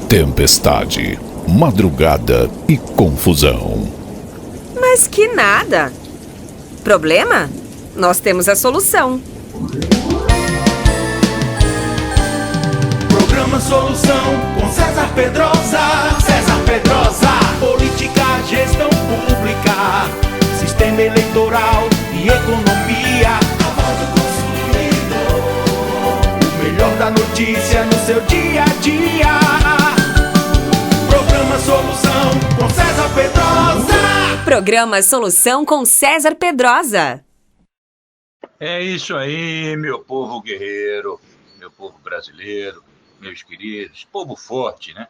Tempestade, madrugada e confusão. Mas que nada. Problema? Nós temos a solução. Programa Solução com César Pedrosa. César Pedrosa. Política, gestão pública, sistema eleitoral e economia. A voz do consumidor. O melhor da notícia no seu dia a dia. Programa Solução com César Pedrosa. Programa Solução com César Pedrosa. É isso aí, meu povo guerreiro, meu povo brasileiro, meus queridos, povo forte, né?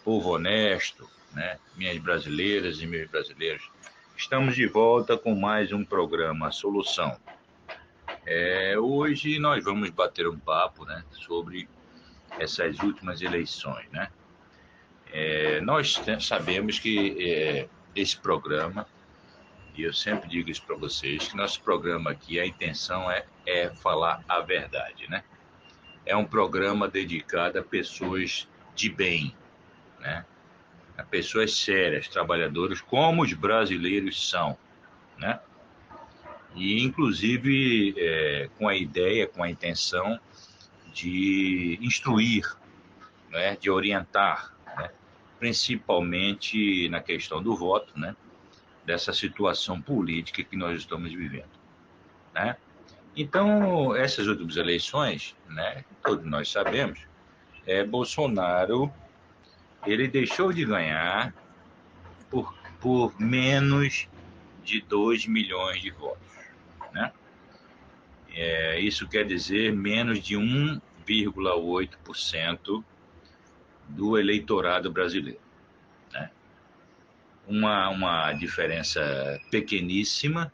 Povo honesto, né? Minhas brasileiras e meus brasileiros. Estamos de volta com mais um programa Solução. Hoje nós vamos bater um papo, né, sobre essas últimas eleições, né? Nós sabemos que esse programa, e eu sempre digo isso para vocês, que nosso programa aqui, a intenção é falar a verdade, né? É um programa dedicado a pessoas de bem, né? A pessoas sérias, trabalhadoras, como os brasileiros são, né? E, inclusive, com a ideia, com a intenção de instruir, né? De orientar, né? Principalmente na questão do voto, né? Dessa situação política que nós estamos vivendo, né? Então, essas últimas eleições, né, todos nós sabemos, Bolsonaro, ele deixou de ganhar por menos de 2 milhões de votos, né? Isso quer dizer menos de 1,8% do eleitorado brasileiro, né? Uma diferença pequeníssima.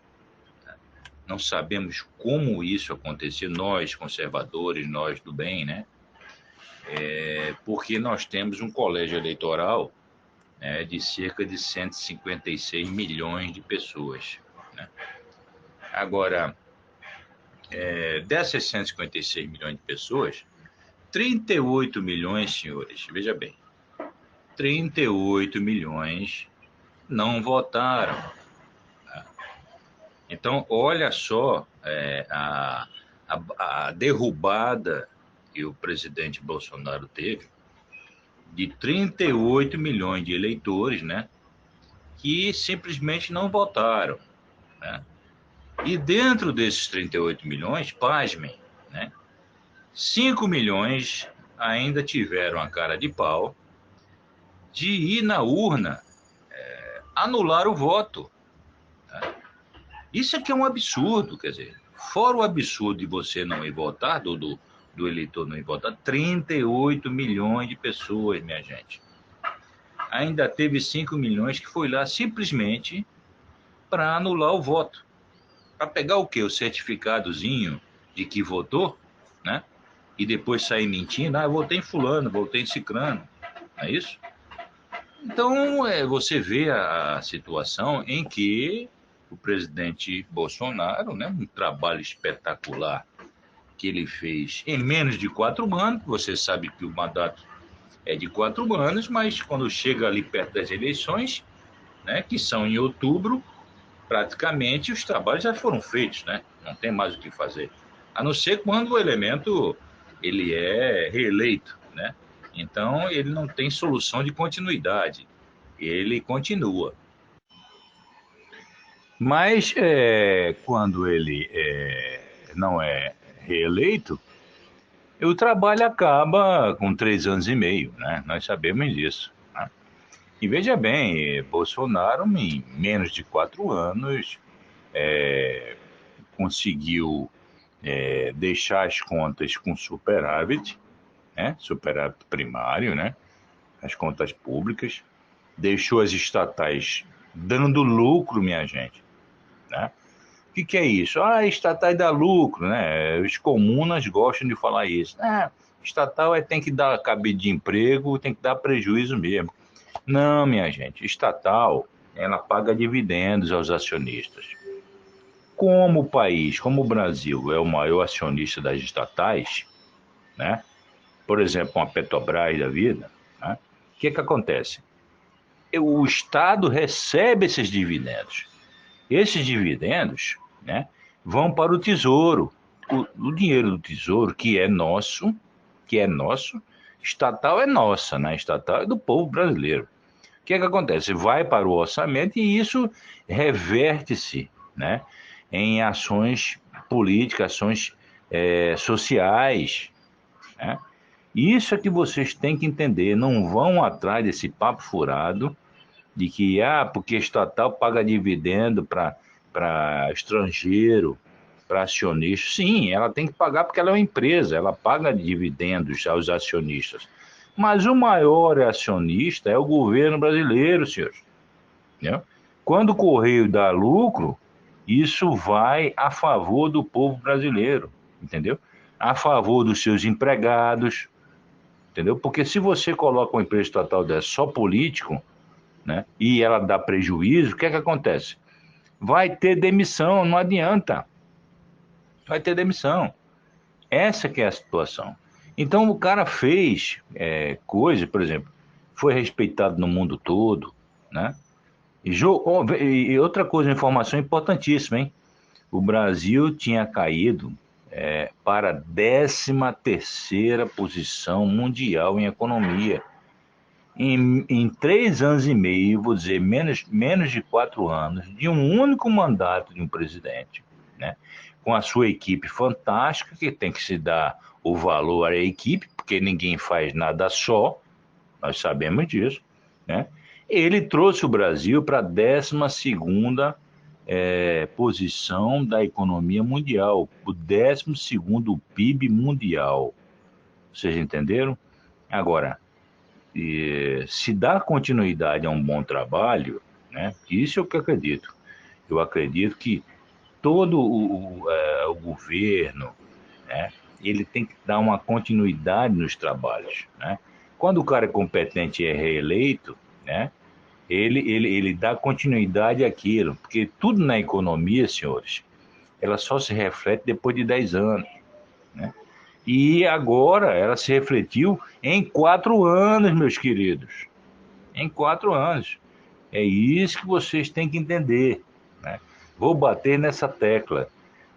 Não sabemos como isso aconteceu, nós conservadores, nós do bem, né? Porque nós temos um colégio eleitoral, né, de cerca de 156 milhões de pessoas, né? Agora, dessas 156 milhões de pessoas, 38 milhões, senhores, veja bem, 38 milhões não votaram. Então, olha só a derrubada que o presidente Bolsonaro teve de 38 milhões de eleitores, né, que simplesmente não votaram, né? E dentro desses 38 milhões, pasmem, né, 5 milhões ainda tiveram a cara de pau de ir na urna anular o voto. Isso aqui é um absurdo, quer dizer, fora o absurdo de você não ir votar, do eleitor não ir votar, 38 milhões de pessoas, minha gente. Ainda teve 5 milhões que foi lá simplesmente para anular o voto. Para pegar o quê? O certificadozinho de que votou, né? E depois sair mentindo, eu votei em fulano, votei em cicrano, não é isso? Então, você vê a situação em que o presidente Bolsonaro, né, um trabalho espetacular que ele fez em menos de 4 anos. Você sabe que o mandato é de 4 anos, mas quando chega ali perto das eleições, né, que são em outubro, praticamente os trabalhos já foram feitos, né? Não tem mais o que fazer, a não ser quando o elemento ele é reeleito, né? Então ele não tem solução de continuidade, ele continua. Mas quando ele não é reeleito, o trabalho acaba com 3 anos e meio, né? Nós sabemos disso, né? E veja bem, Bolsonaro, em menos de 4 anos, conseguiu deixar as contas com superávit, né? Superávit primário, né? As contas públicas, deixou as estatais dando lucro, minha gente, né? O que é isso? Estatais dá lucro, né? Os comunas gostam de falar isso. Estatal tem que dar cabide de emprego, tem que dar prejuízo mesmo. Não, minha gente, estatal, ela paga dividendos aos acionistas. Como o país, como o Brasil é o maior acionista das estatais, né? Por exemplo, uma Petrobras da vida, Né? O que acontece? O Estado recebe esses dividendos. Esses dividendos, né, vão para o Tesouro. O dinheiro do Tesouro, que é nosso, estatal é nossa, né? Estatal é do povo brasileiro. O que acontece? Vai para o orçamento e isso reverte-se, né, em ações políticas, ações sociais, né? Isso é que vocês têm que entender. Não vão atrás desse papo furado de que, porque estatal paga dividendo para estrangeiro, para acionista. Sim, ela tem que pagar porque ela é uma empresa, ela paga dividendos aos acionistas. Mas o maior acionista é o governo brasileiro, senhores. Entendeu? Quando o Correio dá lucro, isso vai a favor do povo brasileiro, entendeu? A favor dos seus empregados, entendeu? Porque se você coloca uma empresa estatal dessa só político, né, e ela dá prejuízo, o que acontece? Vai ter demissão, não adianta. Vai ter demissão. Essa que é a situação. Então o cara fez coisa, por exemplo, foi respeitado no mundo todo, né? E outra coisa, informação importantíssima, hein? O Brasil tinha caído para a 13ª posição mundial em economia. Em 3 anos e meio, vou dizer, menos de 4 anos, de um único mandato de um presidente, né? Com a sua equipe fantástica, que tem que se dar o valor à equipe, porque ninguém faz nada só, nós sabemos disso, né? Ele trouxe o Brasil para a 12ª posição da economia mundial, o 12º PIB mundial. Vocês entenderam? Agora, se dar continuidade a um bom trabalho, né? Isso é o que eu acredito. Eu acredito que todo o governo, né, ele tem que dar uma continuidade nos trabalhos, né? Quando o cara é competente e é reeleito, né, ele dá continuidade àquilo, porque tudo na economia, senhores, ela só se reflete depois de 10 anos, né? E agora ela se refletiu em 4 anos, meus queridos. Em 4 anos. É isso que vocês têm que entender, né? Vou bater nessa tecla.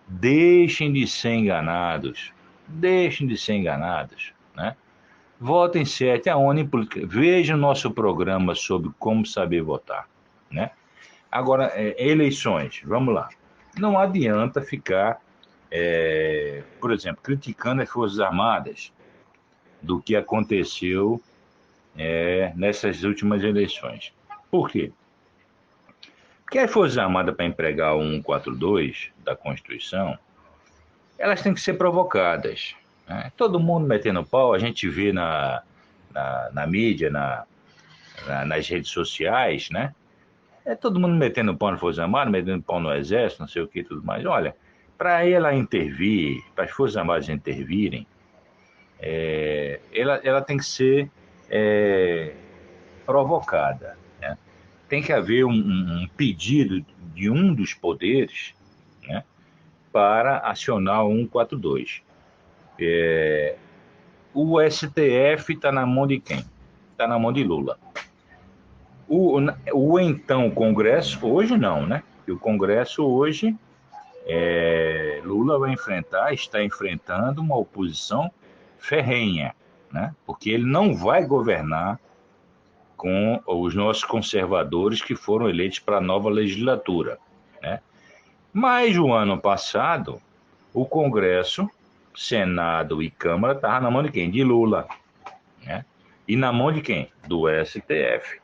Deixem de ser enganados. Deixem de ser enganados, né? Votem certo, é a ONU política. Vejam nosso programa sobre como saber votar, né? Agora, eleições, vamos lá. Não adianta ficar, por exemplo, criticando as Forças Armadas do que aconteceu nessas últimas eleições. Por quê? Porque as Forças Armadas, para empregar o 142 da Constituição, elas têm que ser provocadas, né? Todo mundo metendo pau, a gente vê na mídia, nas redes sociais, né? Todo mundo metendo pau nas Forças Armadas, metendo pau no Exército, não sei o que, tudo mais. Olha, para ela intervir, para as Forças Armadas intervirem, ela tem que ser provocada, né? Tem que haver um pedido de um dos poderes, né, para acionar o 142. O STF está na mão de quem? Está na mão de Lula. O então Congresso, hoje não, né? E o Congresso hoje, Lula está enfrentando uma oposição ferrenha, né? Porque ele não vai governar com os nossos conservadores que foram eleitos para a nova legislatura, né? Mas o ano passado, o Congresso, Senado e Câmara estavam na mão de quem? De Lula, né? E na mão de quem? Do STF.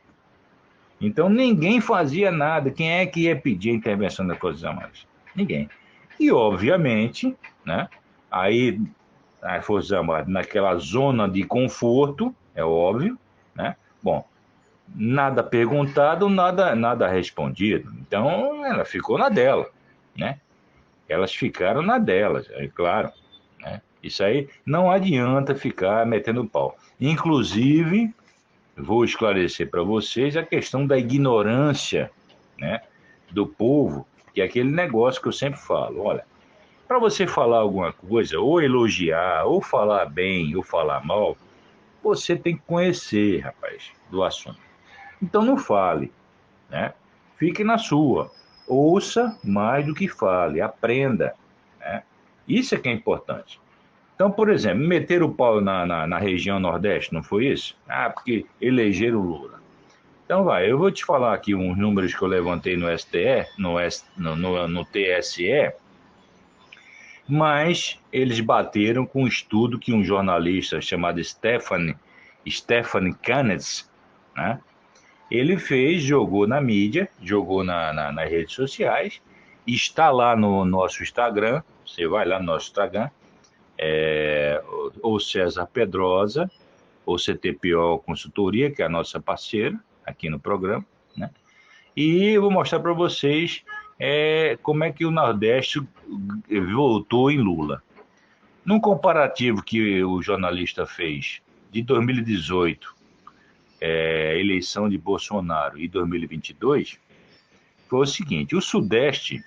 Então ninguém fazia nada. Quem é que ia pedir a intervenção das Forças Armadas? Ninguém. E obviamente, né, aí as Forças Armadas naquela zona de conforto, é óbvio, né? Bom, nada perguntado, nada respondido. Então ela ficou na dela, né? Elas ficaram na delas, é claro, né? Isso aí não adianta ficar metendo pau. Inclusive, vou esclarecer para vocês a questão da ignorância, né, do povo, que é aquele negócio que eu sempre falo. Olha, para você falar alguma coisa, ou elogiar, ou falar bem, ou falar mal, você tem que conhecer, rapaz, do assunto. Então não fale, né? Fique na sua. Ouça mais do que fale, aprenda, né? Isso é que é importante. Então, por exemplo, meter o pau na região Nordeste, não foi isso? Ah, porque elegeram o Lula. Então vai, eu vou te falar aqui uns números que eu levantei no STE, no TSE, mas eles bateram com um estudo que um jornalista chamado Stephanie Canetz, né? Ele fez, jogou na mídia, jogou nas redes sociais, está lá no nosso Instagram, você vai lá no nosso Instagram, ou César Pedrosa, ou CTPO Consultoria, que é a nossa parceira aqui no programa, né? E eu vou mostrar para vocês como é que o Nordeste votou em Lula. Num comparativo que o jornalista fez de 2018, eleição de Bolsonaro, e 2022, foi o seguinte: o Sudeste,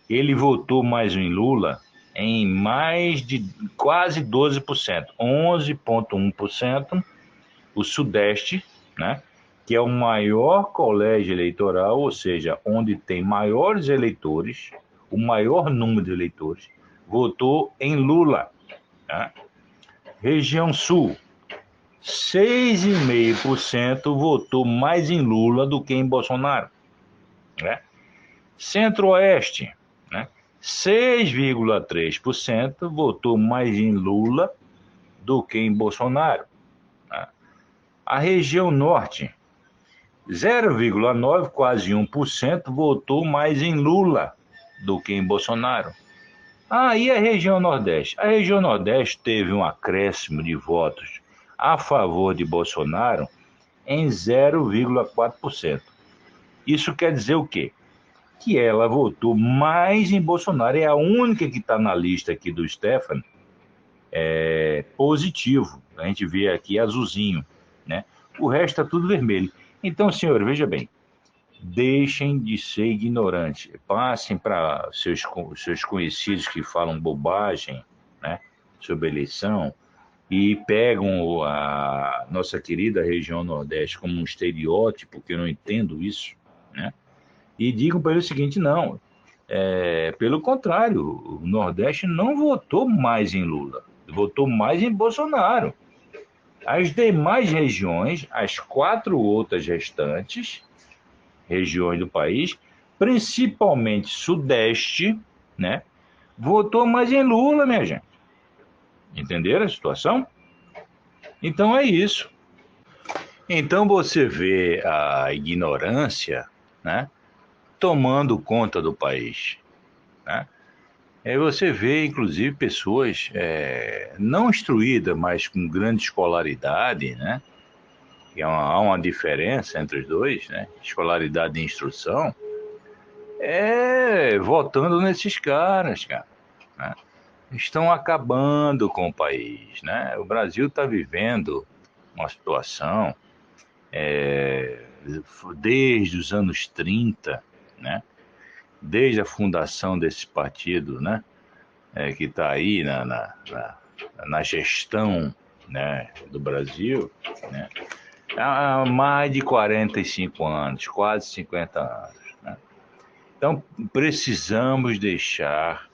ele votou mais em Lula em mais de quase 12%, 11,1%, o Sudeste, né, que é o maior colégio eleitoral, ou seja, onde tem maiores eleitores, o maior número de eleitores, votou em Lula, né? Região Sul, 6,5% votou mais em Lula do que em Bolsonaro, né? Centro-Oeste, né? 6,3% votou mais em Lula do que em Bolsonaro, né? A região Norte, 0,9%, quase 1%, votou mais em Lula do que em Bolsonaro. E a região Nordeste? A região Nordeste teve um acréscimo de votos a favor de Bolsonaro em 0,4%. Isso quer dizer o quê? Que ela votou mais em Bolsonaro. É a única que está na lista aqui do Stefan, positivo. A gente vê aqui azulzinho, né? O resto está tudo vermelho. Então, senhor, veja bem, deixem de ser ignorantes. Passem para seus conhecidos que falam bobagem, né, sobre eleição, e pegam a nossa querida região Nordeste como um estereótipo, que eu não entendo isso, né? E digam para ele o seguinte: não, pelo contrário, o Nordeste não votou mais em Lula, votou mais em Bolsonaro. As demais regiões, as 4 outras restantes regiões do país, principalmente Sudeste, né, votou mais em Lula, minha gente. Entenderam a situação? Então é isso. Então você vê a ignorância, né, tomando conta do país, né? Aí você vê, inclusive, pessoas não instruídas, mas com grande escolaridade, né? E há uma diferença entre os dois, né? Escolaridade e instrução, votando nesses caras, cara, né? Estão acabando com o país, né? O Brasil está vivendo uma situação desde os anos 30, né? Desde a fundação desse partido, né? Que está aí na gestão, né, do Brasil, né? Há mais de 45 anos, quase 50 anos, né? Então, precisamos deixar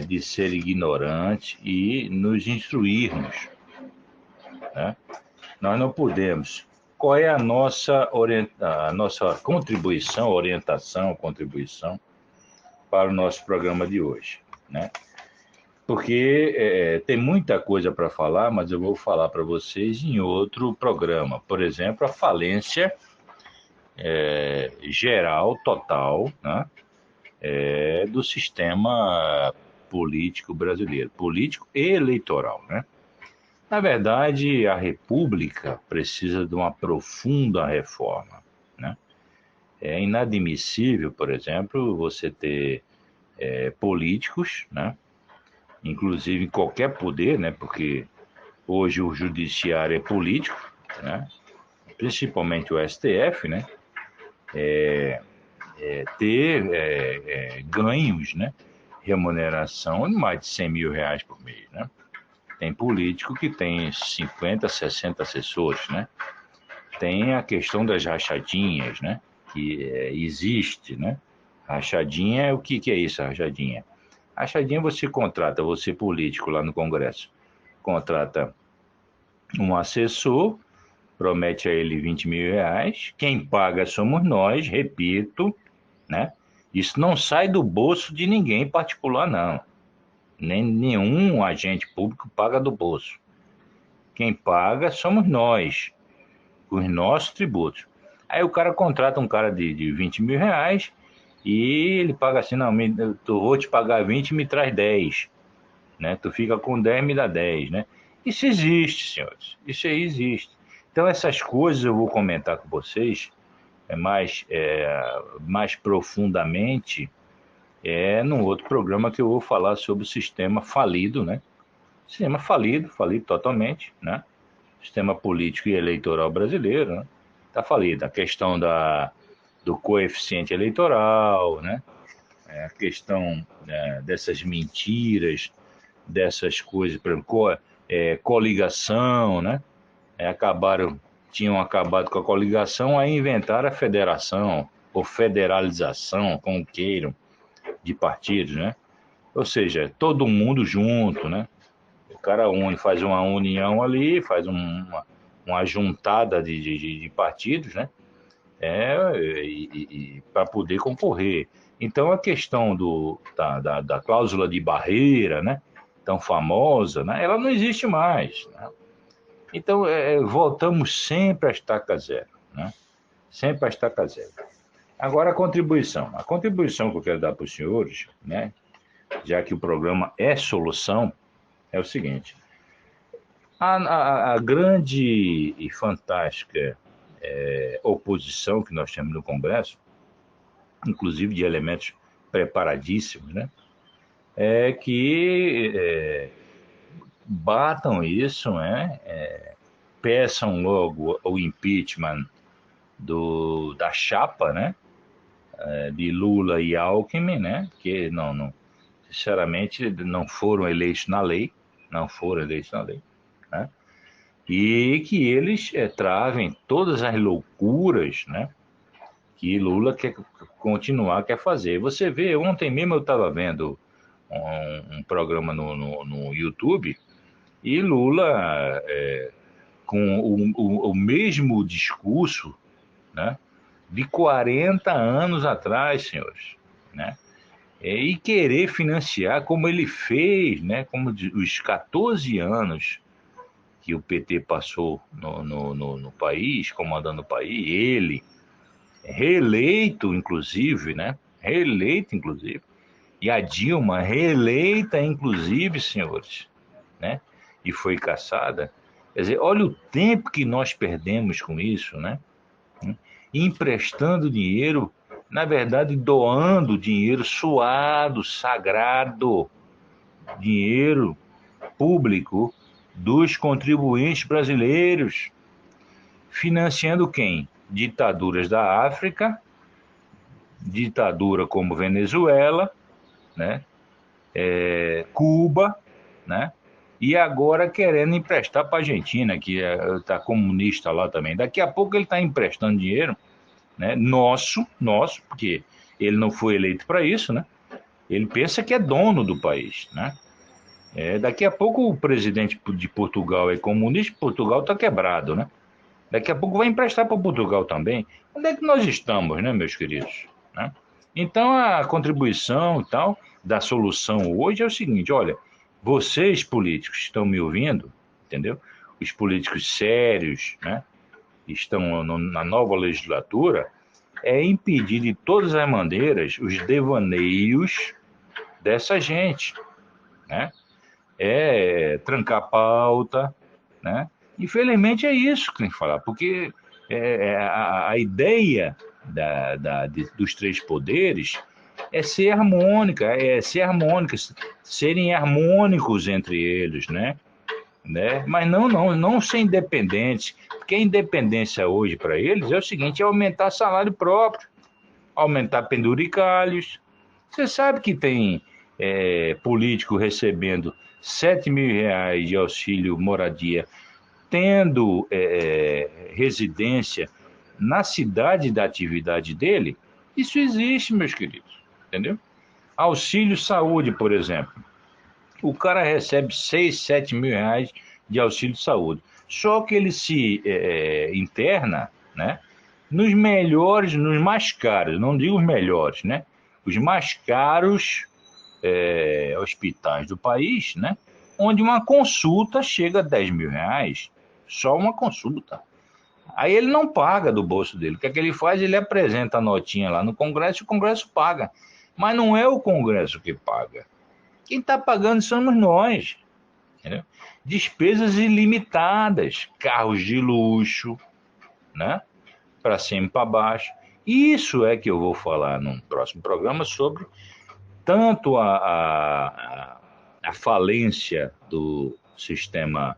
de ser ignorantes e nos instruirmos, né? Nós não podemos. Qual é a nossa contribuição para o nosso programa de hoje, né? Porque tem muita coisa para falar, mas eu vou falar para vocês em outro programa. Por exemplo, a falência geral, total, né, do sistema político brasileiro, político e eleitoral, né? Na verdade, a República precisa de uma profunda reforma, né? É inadmissível, por exemplo, você ter políticos, né, inclusive em qualquer poder, né, porque hoje o judiciário é político, né, principalmente o STF, né, ter ganhos, né, remuneração de mais de R$100 mil por mês, né? Tem político que tem 50, 60 assessores, né? Tem a questão das rachadinhas, né? Que existe, né? Rachadinha, o que é isso, rachadinha? Rachadinha você contrata, você político lá no Congresso, contrata um assessor, promete a ele 20 mil reais, quem paga somos nós, repito, né? Isso não sai do bolso de ninguém particular, não. Nem nenhum agente público paga do bolso. Quem paga somos nós, com os nossos tributos. Aí o cara contrata um cara de 20 mil reais e ele paga assim, não, eu vou te pagar 20, me traz 10, né? Tu fica com 10, me dá 10, né? Isso existe, senhores, isso aí existe. Então essas coisas eu vou comentar com vocês mais profundamente num outro programa que eu vou falar sobre o sistema falido, né? Sistema falido totalmente, né? Sistema político e eleitoral brasileiro, né? Tá falido. A questão do coeficiente eleitoral, né? A questão dessas mentiras, dessas coisas, por exemplo, coligação, né? Tinham acabado com a coligação, aí inventaram a federação, ou federalização, como queiram, de partidos, né? Ou seja, todo mundo junto, né? O cara faz uma união ali, faz uma juntada de partidos, né? Para poder concorrer. Então, a questão da cláusula de barreira, né? Tão famosa, né? Ela não existe mais, né? Então, voltamos sempre a estaca zero, né? Sempre a estaca zero. Agora, a contribuição. A contribuição que eu quero dar para os senhores, né? Já que o programa é solução, é o seguinte. A grande e fantástica oposição que nós temos no Congresso, inclusive de elementos preparadíssimos, né? É que batam isso, né? Peçam logo o impeachment da chapa, né? De Lula e Alckmin, né? Que sinceramente não foram eleitos na lei, né? E que eles travem todas as loucuras, né? Que Lula quer fazer. Você vê, ontem mesmo eu estava vendo um programa no YouTube e Lula com o mesmo discurso, né? De 40 anos atrás, senhores, né? E querer financiar como ele fez, né? Como os 14 anos que o PT passou no país, comandando o país, ele, reeleito, inclusive, né? Reeleito, inclusive. E a Dilma, reeleita, inclusive, senhores, né? E foi cassada. Quer dizer, olha o tempo que nós perdemos com isso, né? Emprestando dinheiro, na verdade, doando dinheiro suado, sagrado, dinheiro público dos contribuintes brasileiros, financiando quem? Ditaduras da África, ditadura como Venezuela, né? Cuba, né? E agora querendo emprestar para a Argentina, que está comunista lá também. Daqui a pouco ele está emprestando dinheiro, né? Nosso, porque ele não foi eleito para isso, né? Ele pensa que é dono do país, né? Daqui a pouco o presidente de Portugal é comunista, Portugal está quebrado, né? Daqui a pouco vai emprestar para Portugal também. Onde é que nós estamos, né, meus queridos? Né? Então, a contribuição e tal da solução hoje é o seguinte, olha, vocês políticos estão me ouvindo, entendeu? Os políticos sérios, né? Estão na nova legislatura, impedir de todas as maneiras os devaneios dessa gente, né? Trancar a pauta, né? Infelizmente é isso que tem que falar, porque a ideia dos três poderes é ser harmônica, serem harmônicos entre eles, né? Mas não ser independentes, porque a independência hoje para eles é o seguinte, é aumentar salário próprio, aumentar penduricalhos. Você sabe que tem político recebendo R$ 7.000 de auxílio moradia, tendo residência na cidade da atividade dele, isso existe, meus queridos, entendeu? Auxílio saúde, por exemplo. O cara recebe R$ 6.000, R$ 7.000 de auxílio saúde. Só que ele se interna, né, nos melhores, nos mais caros, não digo os melhores, né? Os mais caros hospitais do país, né? Onde uma consulta chega a R$ 10.000, só uma consulta. Aí ele não paga do bolso dele. O que é que ele faz? Ele apresenta a notinha lá no Congresso e o Congresso paga. Mas não é o Congresso que paga. Quem está pagando somos nós. Entendeu? Despesas ilimitadas, carros de luxo, né? Para cima e para baixo. Isso é que eu vou falar num próximo programa sobre tanto a falência do sistema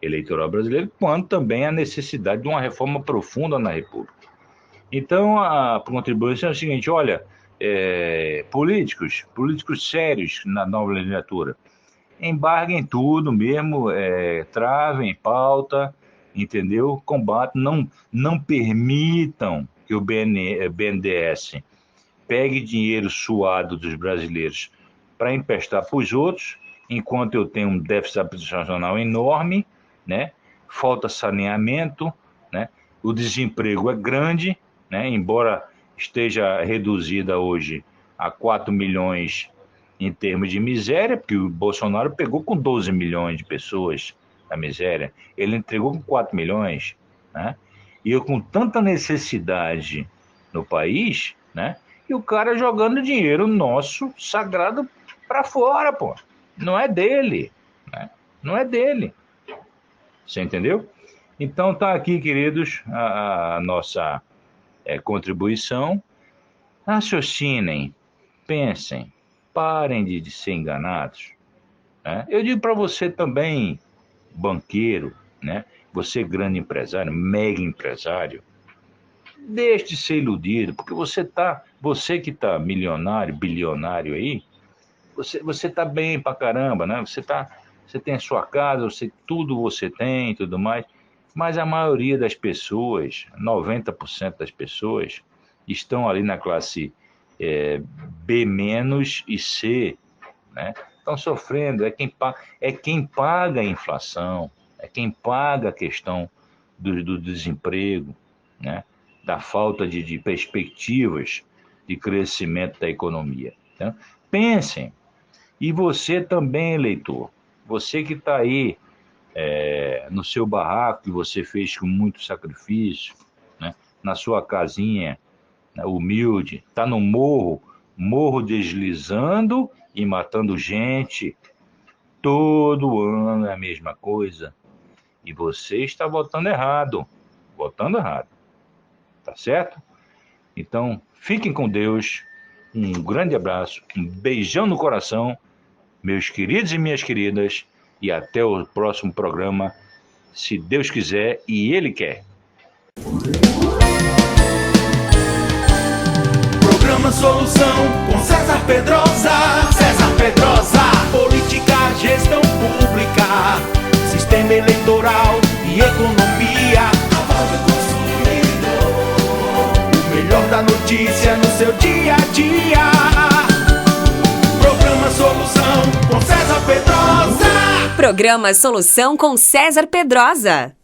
eleitoral brasileiro, quanto também a necessidade de uma reforma profunda na República. Então, a contribuição é o seguinte: olha, políticos sérios na nova legislatura, embarguem tudo mesmo, travem pauta, entendeu? Combatam, não permitam que o BNDES pegue dinheiro suado dos brasileiros para emprestar para os outros, enquanto eu tenho um déficit habitacional enorme, né? Falta saneamento, né? O desemprego é grande, né? Embora esteja reduzida hoje a 4 milhões em termos de miséria, porque o Bolsonaro pegou com 12 milhões de pessoas a miséria, ele entregou com 4 milhões, né? E eu com tanta necessidade no país, né? E o cara jogando dinheiro nosso, sagrado, para fora, pô. Não é dele, né? Não é dele. Você entendeu? Então tá aqui, queridos, a nossa contribuição. Raciocinem, pensem, parem de ser enganados, né? Eu digo para você também, banqueiro, né? Você grande empresário, mega empresário, deixe de ser iludido, porque você que está milionário, bilionário aí, você tá bem pra caramba, né? Você tem a sua casa, tudo você tem e tudo mais, mas a maioria das pessoas, 90% das pessoas, estão ali na classe B- e C, né? Estão sofrendo, é quem paga a inflação, é quem paga a questão do desemprego, né? Da falta de perspectivas de crescimento da economia. Então, pensem. E você também, eleitor, você que está aí no seu barraco, que você fez com muito sacrifício, né? Na sua casinha, né, humilde, está no morro deslizando e matando gente, todo ano é a mesma coisa, e você está votando errado, tá certo? Então, fiquem com Deus, um grande abraço, um beijão no coração, meus queridos e minhas queridas, e até o próximo programa, se Deus quiser e Ele quer. Programa Solução com César Pedrosa. César Pedrosa. Política, gestão pública, sistema eleitoral e economia. A voz do consumidor. O melhor da notícia no seu dia a dia. Programa Solução com César Pedrosa. Programa Solução com César Pedrosa.